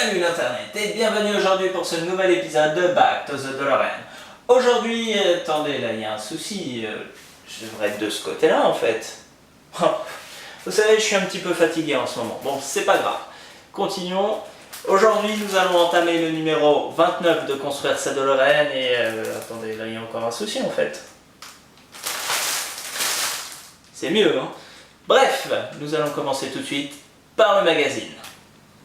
Salut l'internet et bienvenue aujourd'hui pour ce nouvel épisode de Back to the DeLorean. Aujourd'hui, attendez, là il y a un souci, je devrais être de ce côté-là en fait. Vous savez, je suis un petit peu fatigué en ce moment. Bon, c'est pas grave. Continuons. Aujourd'hui, nous allons entamer le numéro 29 de Construire sa DeLorean et attendez, là il y a encore un souci en fait. C'est mieux, hein. Bref, nous allons commencer tout de suite par le magazine.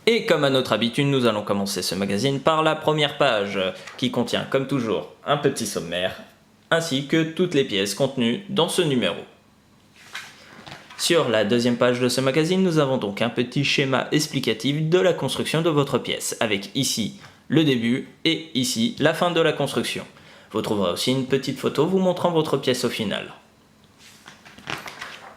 Et comme à notre habitude, nous allons commencer ce magazine par la première page, qui contient, comme toujours, un petit sommaire, ainsi que toutes les pièces contenues dans ce numéro. Sur la deuxième page de ce magazine, nous avons donc un petit schéma explicatif de la construction de votre pièce, avec ici le début et ici la fin de la construction. Vous trouverez aussi une petite photo vous montrant votre pièce au final.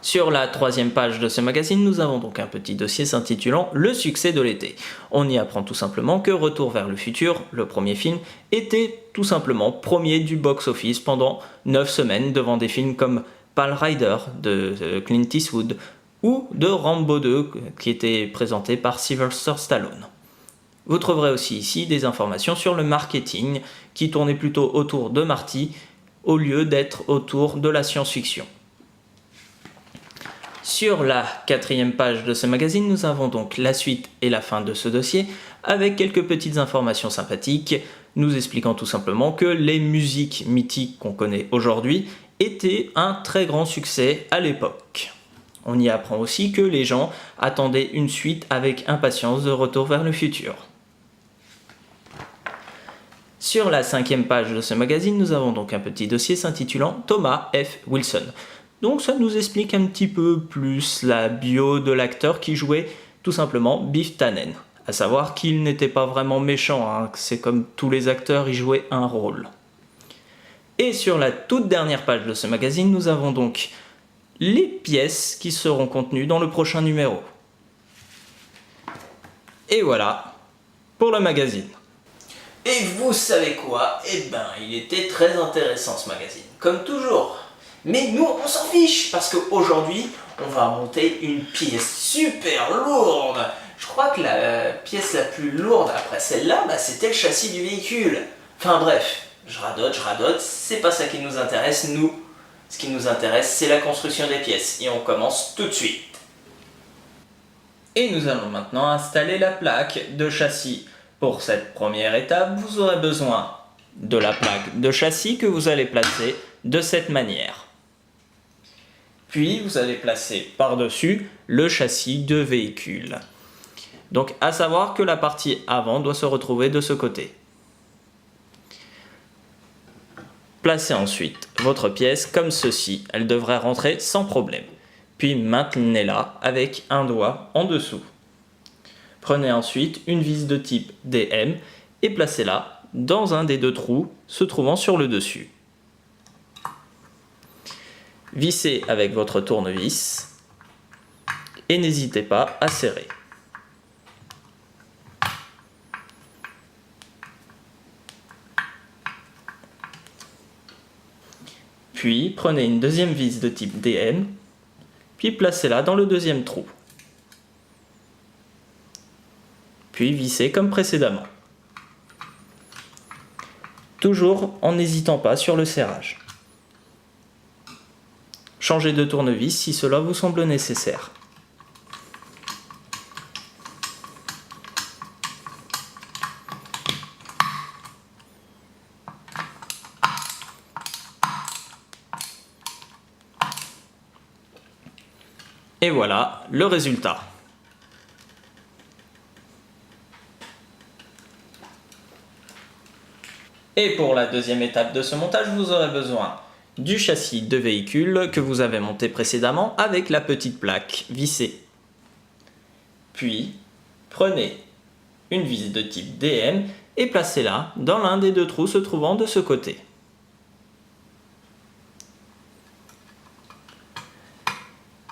Sur la troisième page de ce magazine, nous avons donc un petit dossier s'intitulant « Le succès de l'été ». On y apprend tout simplement que Retour vers le futur, le premier film, était tout simplement premier du box-office pendant 9 semaines devant des films comme Pale Rider de Clint Eastwood ou de Rambo 2 qui était présenté par Sylvester Stallone. Vous trouverez aussi ici des informations sur le marketing qui tournait plutôt autour de Marty au lieu d'être autour de la science-fiction. Sur la quatrième page de ce magazine, nous avons donc la suite et la fin de ce dossier avec quelques petites informations sympathiques, nous expliquant tout simplement que les musiques mythiques qu'on connaît aujourd'hui étaient un très grand succès à l'époque. On y apprend aussi que les gens attendaient une suite avec impatience de Retour vers le futur. Sur la cinquième page de ce magazine, nous avons donc un petit dossier s'intitulant Thomas F. Wilson. Donc ça nous explique un petit peu plus la bio de l'acteur qui jouait tout simplement Biff Tannen. À savoir qu'il n'était pas vraiment méchant, hein, c'est comme tous les acteurs, il jouait un rôle. Et sur la toute dernière page de ce magazine, nous avons donc les pièces qui seront contenues dans le prochain numéro. Et voilà pour le magazine. Et vous savez quoi? Eh ben, il était très intéressant ce magazine, comme toujours. Mais nous, on s'en fiche, parce qu'aujourd'hui, on va monter une pièce super lourde. Je crois que la pièce la plus lourde après celle-là, c'était le châssis du véhicule. Enfin bref, je radote, c'est pas ça qui nous intéresse, nous. Ce qui nous intéresse, c'est la construction des pièces, et on commence tout de suite. Et nous allons maintenant installer la plaque de châssis. Pour cette première étape, vous aurez besoin de la plaque de châssis que vous allez placer de cette manière. Puis vous allez placer par-dessus le châssis de véhicule. Donc à savoir que la partie avant doit se retrouver de ce côté. Placez ensuite votre pièce comme ceci, elle devrait rentrer sans problème. Puis maintenez-la avec un doigt en dessous. Prenez ensuite une vis de type DM et placez-la dans un des deux trous se trouvant sur le dessus. Vissez avec votre tournevis et n'hésitez pas à serrer. Puis prenez une deuxième vis de type DM, puis placez-la dans le deuxième trou. Puis vissez comme précédemment. Toujours en n'hésitant pas sur le serrage. Changez de tournevis si cela vous semble nécessaire. Et voilà le résultat. Et pour la deuxième étape de ce montage, vous aurez besoin du châssis de véhicule que vous avez monté précédemment avec la petite plaque vissée. Puis, prenez une vis de type DM et placez-la dans l'un des deux trous se trouvant de ce côté.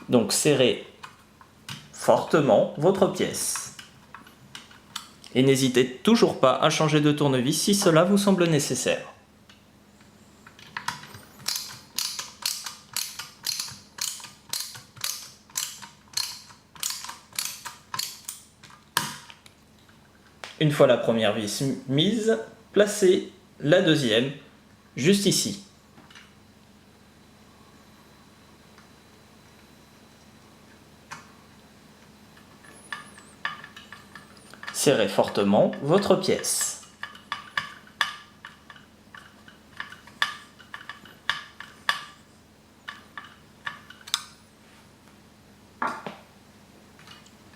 Donc serrez fortement votre pièce. Et n'hésitez toujours pas à changer de tournevis si cela vous semble nécessaire. Une fois la première vis mise, placez la deuxième juste ici. Serrez fortement votre pièce.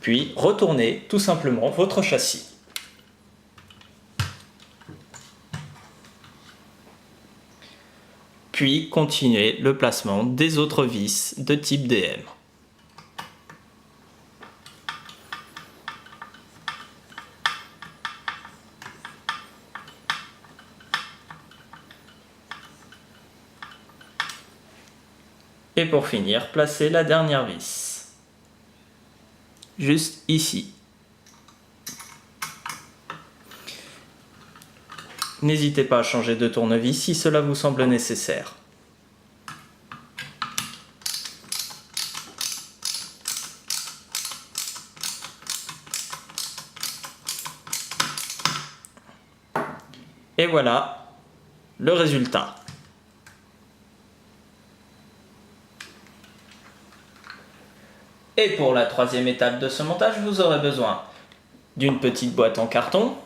Puis retournez tout simplement votre châssis. Puis continuez le placement des autres vis de type DM. Et pour finir, placez la dernière vis. Juste ici. N'hésitez pas à changer de tournevis si cela vous semble nécessaire. Et voilà le résultat. Et pour la troisième étape de ce montage, vous aurez besoin d'une petite boîte en carton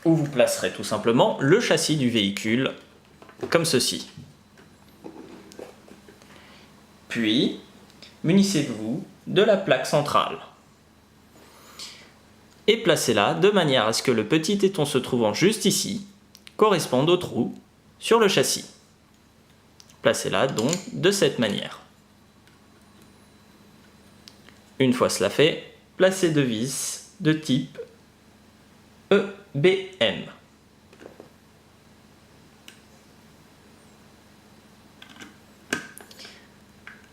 où vous placerez tout simplement le châssis du véhicule, comme ceci. Puis, munissez-vous de la plaque centrale. Et placez-la de manière à ce que le petit téton se trouvant juste ici corresponde au trou sur le châssis. Placez-la donc de cette manière. Une fois cela fait, placez deux vis de type EBM.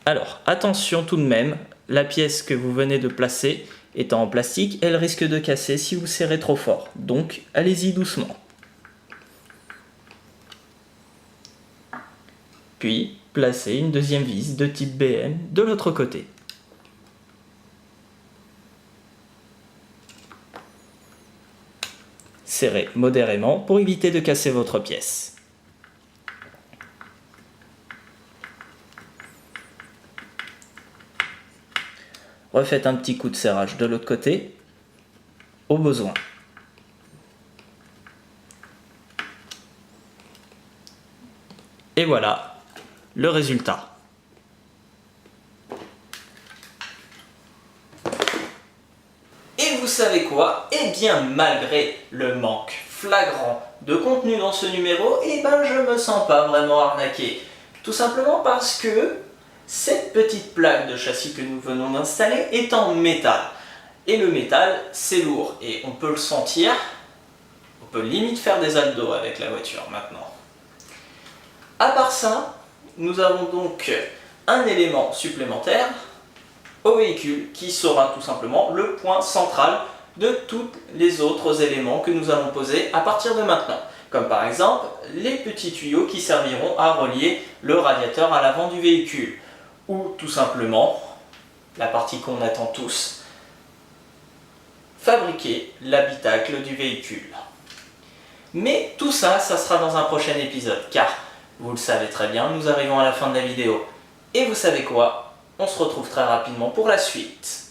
Alors, attention tout de même, la pièce que vous venez de placer étant en plastique, elle risque de casser si vous serrez trop fort. Donc, allez-y doucement. Puis, placez une deuxième vis de type BM de l'autre côté. Serrez modérément pour éviter de casser votre pièce. Refaites un petit coup de serrage de l'autre côté, au besoin. Et voilà le résultat. Et vous savez quoi? Eh bien, malgré le manque flagrant de contenu dans ce numéro, eh ben je me sens pas vraiment arnaqué. Tout simplement parce que cette petite plaque de châssis que nous venons d'installer est en métal. Et le métal, c'est lourd et on peut le sentir. On peut limite faire des abdos avec la voiture maintenant. À part ça, nous avons donc un élément supplémentaire au véhicule qui sera tout simplement le point central de tous les autres éléments que nous allons poser à partir de maintenant. Comme par exemple les petits tuyaux qui serviront à relier le radiateur à l'avant du véhicule. Ou tout simplement, la partie qu'on attend tous, fabriquer l'habitacle du véhicule. Mais tout ça, ça sera dans un prochain épisode, car vous le savez très bien, nous arrivons à la fin de la vidéo. Et vous savez quoi? On se retrouve très rapidement pour la suite.